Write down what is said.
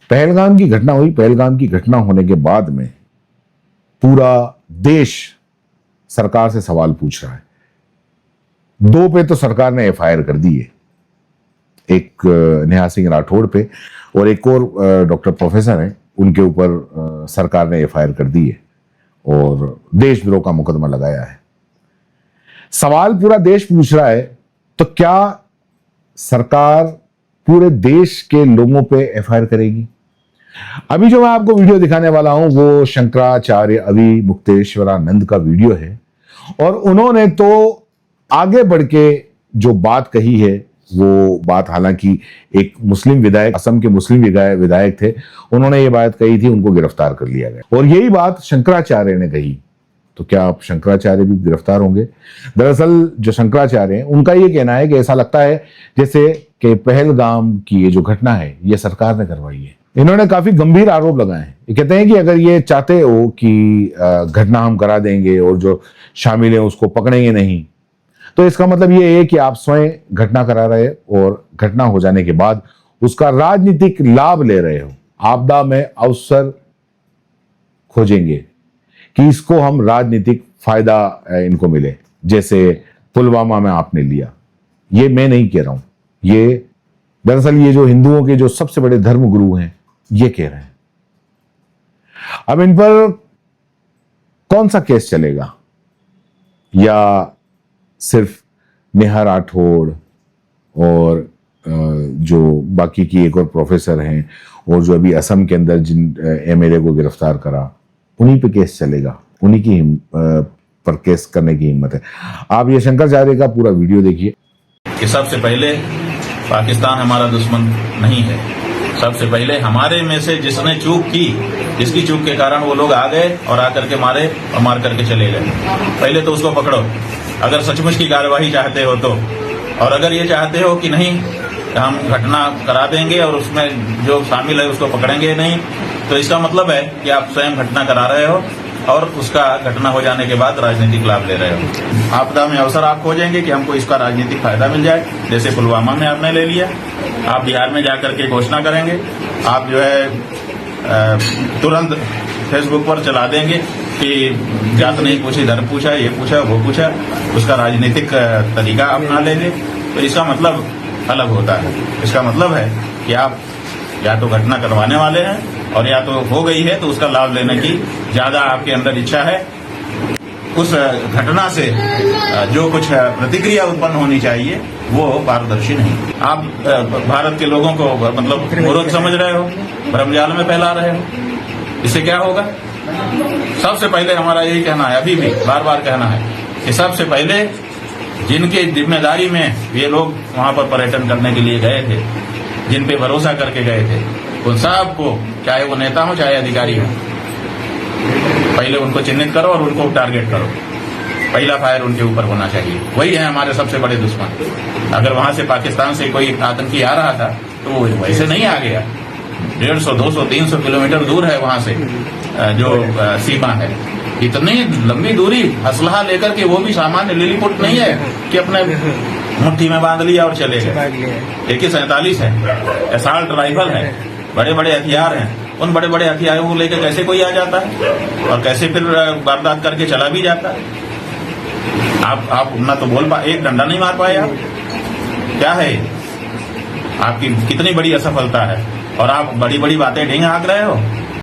पहलगाम की घटना हुई। पहलगाम की घटना होने के बाद में पूरा देश सरकार से सवाल पूछ रहा है। 2 पे तो सरकार ने एफआईआर कर दी है, एक नेहा सिंह राठौड़ पे और एक और डॉक्टर प्रोफेसर हैं, उनके ऊपर सरकार ने एफआईआर कर दी है और देशद्रोह का मुकदमा लगाया है। सवाल पूरा देश पूछ रहा है, तो क्या सरकार पूरे देश के लोगों पे एफआईआर करेगी? अभी जो मैं आपको वीडियो दिखाने वाला हूं वो शंकराचार्य अविमुक्तेश्वरानंद का वीडियो है और उन्होंने तो आगे बढ़ के जो बात कही है, वो बात हालांकि एक मुस्लिम विधायक, असम के मुस्लिम विधायक थे, उन्होंने ये बात कही थी, उनको गिरफ्तार कर लिया गया और यही बात शंकराचार्य ने कही। तो क्या आप शंकराचार्य भी गिरफ्तार होंगे? दरअसल जो शंकराचार्य हैं उनका ये कहना है कि ऐसा लगता है जैसे कि पहलगाम की ये जो घटना है ये सरकार ने करवाई है। इन्होंने काफी गंभीर आरोप लगाए हैं। ये कहते हैं कि अगर ये चाहते हो कि घटना हम करा देंगे और जो शामिल है उसको पकड़ेंगे नहीं, तो इसका मतलब ये है कि आप स्वयं घटना करा रहे और घटना हो जाने के बाद उसका राजनीतिक लाभ ले रहे हो। आपदा में अवसर खोजेंगे कि इसको हम राजनीतिक फायदा इनको मिले, जैसे पुलवामा में आपने लिया। ये मैं नहीं कह रहा हूं, ये दरअसल ये जो हिंदुओं के जो सबसे बड़े धर्मगुरु हैं ये कह रहे हैं। अब इन पर कौन सा केस चलेगा? या सिर्फ नेहा राठौड़ और जो बाकी की एक और प्रोफेसर हैं और जो अभी असम के अंदर जिन एमएलए को गिरफ्तार करा, उन्हीं पे केस चलेगा? उन्हीं की पर केस करने की हिम्मत है? आप ये शंकराचार्य का पूरा वीडियो देखिए। कि सबसे पहले पाकिस्तान हमारा दुश्मन नहीं है। सबसे पहले हमारे में से जिसने चूक की, जिसकी चूक के कारण वो लोग आ गए और आकर के मारे और मार करके चले गए, पहले तो उसको पकड़ो अगर सचमुच की कार्यवाही चाहते हो तो। और अगर ये चाहते हो कि नहीं हम घटना करा देंगे और उसमें जो शामिल है उसको पकड़ेंगे नहीं, तो इसका मतलब है कि आप स्वयं घटना करा रहे हो और उसका घटना हो जाने के बाद राजनीतिक लाभ ले रहे हो। आपदा में अवसर आप खोजेंगे कि हमको इसका राजनीतिक फायदा मिल जाए, जैसे पुलवामा में आपने ले लिया। आप बिहार में जाकर के घोषणा करेंगे, आप जो है तुरंत फेसबुक पर चला देंगे कि जात नहीं पूछी, धर्म पूछा, ये पूछा, वो पूछा, उसका राजनीतिक तरीका अपना लेंगे। तो इसका मतलब अलग होता है। इसका मतलब है कि आप या तो घटना करवाने वाले हैं और या तो हो गई है तो उसका लाभ लेने की ज्यादा आपके अंदर इच्छा है। उस घटना से जो कुछ प्रतिक्रिया उत्पन्न होनी चाहिए वो पारदर्शी नहीं। आप भारत के लोगों को मतलब मूर्ख समझ रहे हो, भ्रमजाल में फैला रहे हो। इससे क्या होगा? सबसे पहले हमारा यही कहना है, अभी भी बार बार कहना है कि सबसे पहले जिनके जिम्मेदारी में ये लोग वहां पर पर्यटन करने के लिए गए थे, जिन पे भरोसा करके गए थे, उन सबको, चाहे वो नेता हो चाहे अधिकारी हो, पहले उनको चिन्हित करो और उनको टारगेट करो। पहला फायर उनके ऊपर होना चाहिए। वही है हमारे सबसे बड़े दुश्मन। अगर वहां से पाकिस्तान से कोई आतंकी आ रहा था तो वो वैसे नहीं आ गया। 150, 200, 300 किलोमीटर दूर है वहां से जो सीमा है। इतनी लंबी दूरी असलहा लेकर के, वो भी सामान्य लिलीपुट नहीं है कि अपने मुट्ठी में बांध लिया और चले गए। AK-47 है, असॉल्ट राइफल है, बड़े बड़े हथियार हैं। उन बड़े बड़े हथियारों को लेकर कैसे कोई आ जाता है और कैसे फिर वारदात करके चला भी जाता है? आप ना तो बोल पा, एक डंडा नहीं मार पाए आप। क्या है आपकी कितनी बड़ी असफलता है और आप बड़ी बड़ी बातें ढेंग हाँक रहे हो।